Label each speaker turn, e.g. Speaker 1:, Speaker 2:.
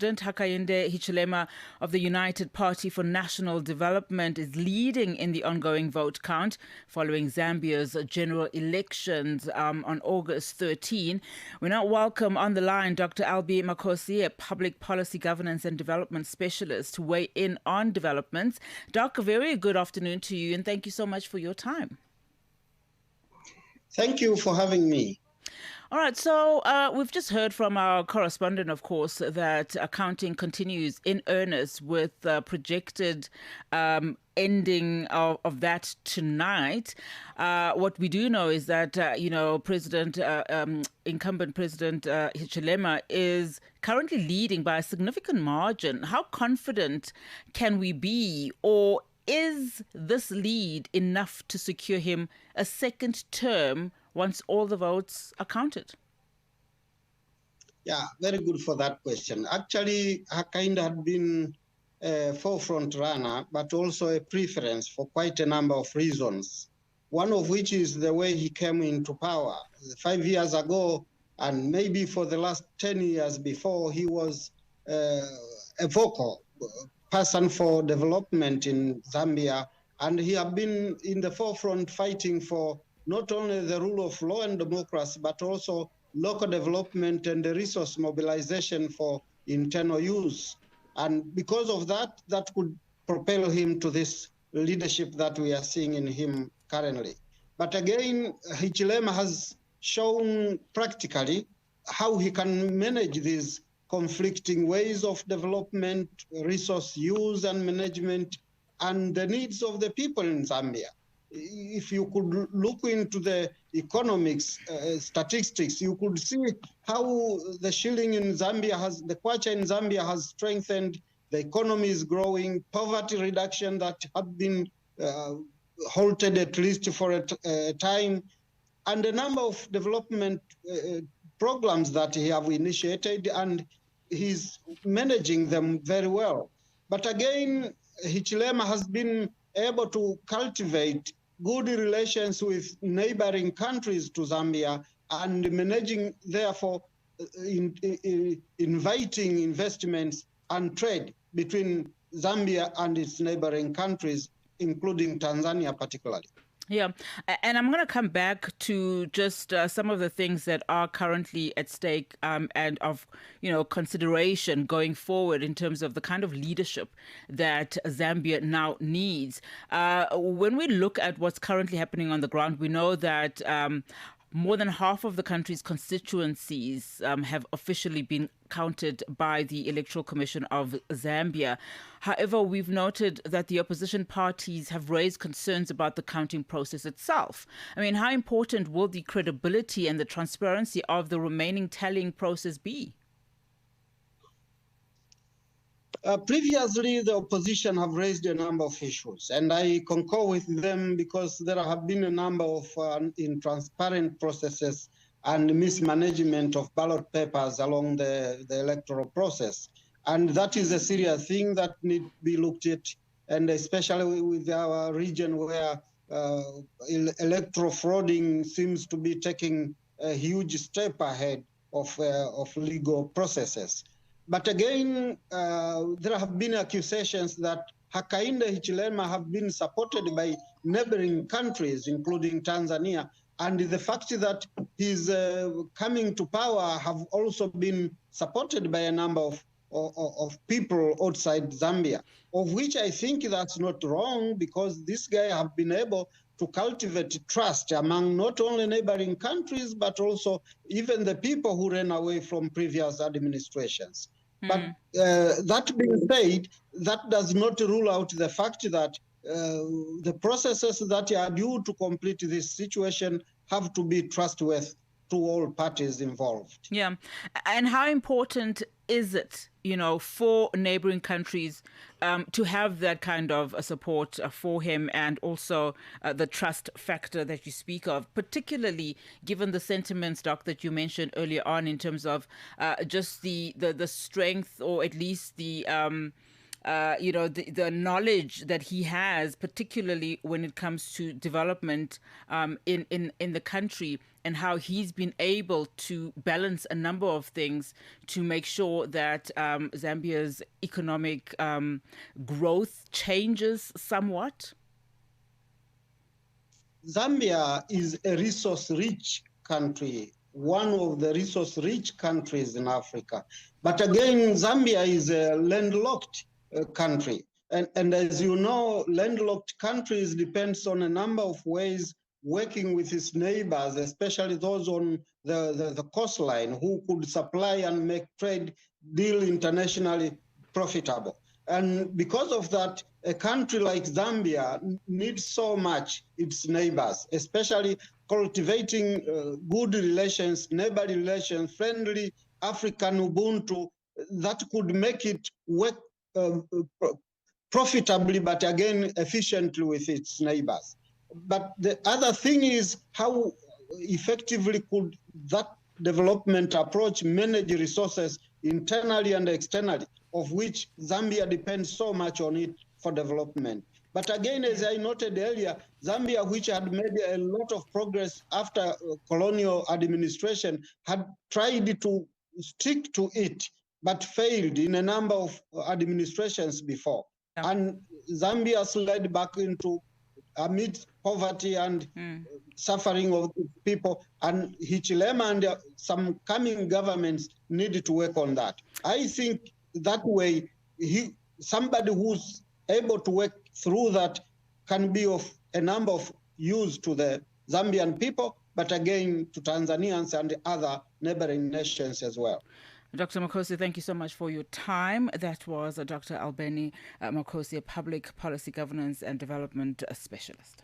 Speaker 1: President Hakainde Hichilema of the United Party for National Development is leading in the ongoing vote count following Zambia's general elections on August 13. We now welcome on the line Dr Albanie Marcossy, a public policy governance and development specialist, to weigh in on developments. Doc, a very good afternoon to you and thank you so much for your time.
Speaker 2: Thank you for having me.
Speaker 1: All right, so we've just heard from our correspondent, of course, that counting continues in earnest with projected ending of that tonight. What we do know is that, Incumbent President Hichilema is currently leading by a significant margin. How confident can we be, or is this lead enough to secure him a second term once all the votes are counted?
Speaker 2: Yeah, very good for that question. Actually, Hakainde had been a forefront runner, but also a preference for quite a number of reasons. One of which is the way he came into power. 5 years ago, and maybe for the last 10 years before, he was a vocal person for development in Zambia, and he had been in the forefront fighting for not only the rule of law and democracy, but also local development and the resource mobilization for internal use. And because of that, that could propel him to this leadership that we are seeing in him currently. But again, Hichilema has shown practically how he can manage these conflicting ways of development, resource use and management, and the needs of the people in Zambia. If you could look into the economics statistics, you could see how the shilling in Zambia the kwacha in Zambia has strengthened, the economy is growing, poverty reduction that had been halted at least for a time, and a number of development programs that he have initiated, and he's managing them very well. But again, Hichilema has been able to cultivate good relations with neighboring countries to Zambia and managing, therefore, inviting investments and trade between Zambia and its neighboring countries, including Tanzania particularly.
Speaker 1: Yeah, and I'm going to come back to just some of the things that are currently at stake and of, consideration going forward in terms of the kind of leadership that Zambia now needs. When we look at what's currently happening on the ground, we know that more than half of the country's constituencies have officially been counted by the Electoral Commission of Zambia. However, we've noted that the opposition parties have raised concerns about the counting process itself. I mean, how important will the credibility and the transparency of the remaining tallying process be?
Speaker 2: Previously, the opposition have raised a number of issues, and I concur with them because there have been a number of intransparent processes and mismanagement of ballot papers along the electoral process. And that is a serious thing that needs to be looked at, and especially with our region where electoral frauding seems to be taking a huge step ahead of legal processes. But again, there have been accusations that Hakainde Hichilema have been supported by neighboring countries, including Tanzania, and the fact that his coming to power have also been supported by a number of people outside Zambia, of which I think that's not wrong, because this guy have been able to cultivate trust among not only neighboring countries, but also even the people who ran away from previous administrations. But that being said, that does not rule out the fact that the processes that are due to complete this situation have to be trustworthy to all parties involved.
Speaker 1: Yeah. And how important is it, for neighboring countries to have that kind of support for him, and also the trust factor that you speak of, particularly given the sentiments, Doc, that you mentioned earlier on in terms of just the strength, or at least the the knowledge that he has, particularly when it comes to development in the country. and how he's been able to balance a number of things to make sure that Zambia's economic growth changes somewhat?
Speaker 2: Zambia is a resource-rich country, one of the resource-rich countries in Africa. But again, Zambia is a landlocked country. And as you know, landlocked countries depends on a number of ways working with its neighbors, especially those on the coastline who could supply and make trade deal internationally profitable. And because of that, a country like Zambia needs so much its neighbors, especially cultivating good relations, neighborly relations, friendly African Ubuntu that could make it work profitably, but again, efficiently with its neighbors. But the other thing is how effectively could that development approach manage resources internally and externally, of which Zambia depends so much on it for development. But again, as I noted earlier, Zambia, which had made a lot of progress after colonial administration, had tried to stick to it, but failed in a number of administrations before. Yeah. And Zambia slid back into amid poverty and suffering of people, and Hichilema and some coming governments needed to work on that. I think that way, somebody who's able to work through that can be of a number of use to the Zambian people, but again to Tanzanians and other neighboring nations as well.
Speaker 1: Dr. Marcossy, thank you so much for your time. That was Dr. Albanie Marcossy, a public policy governance and development specialist.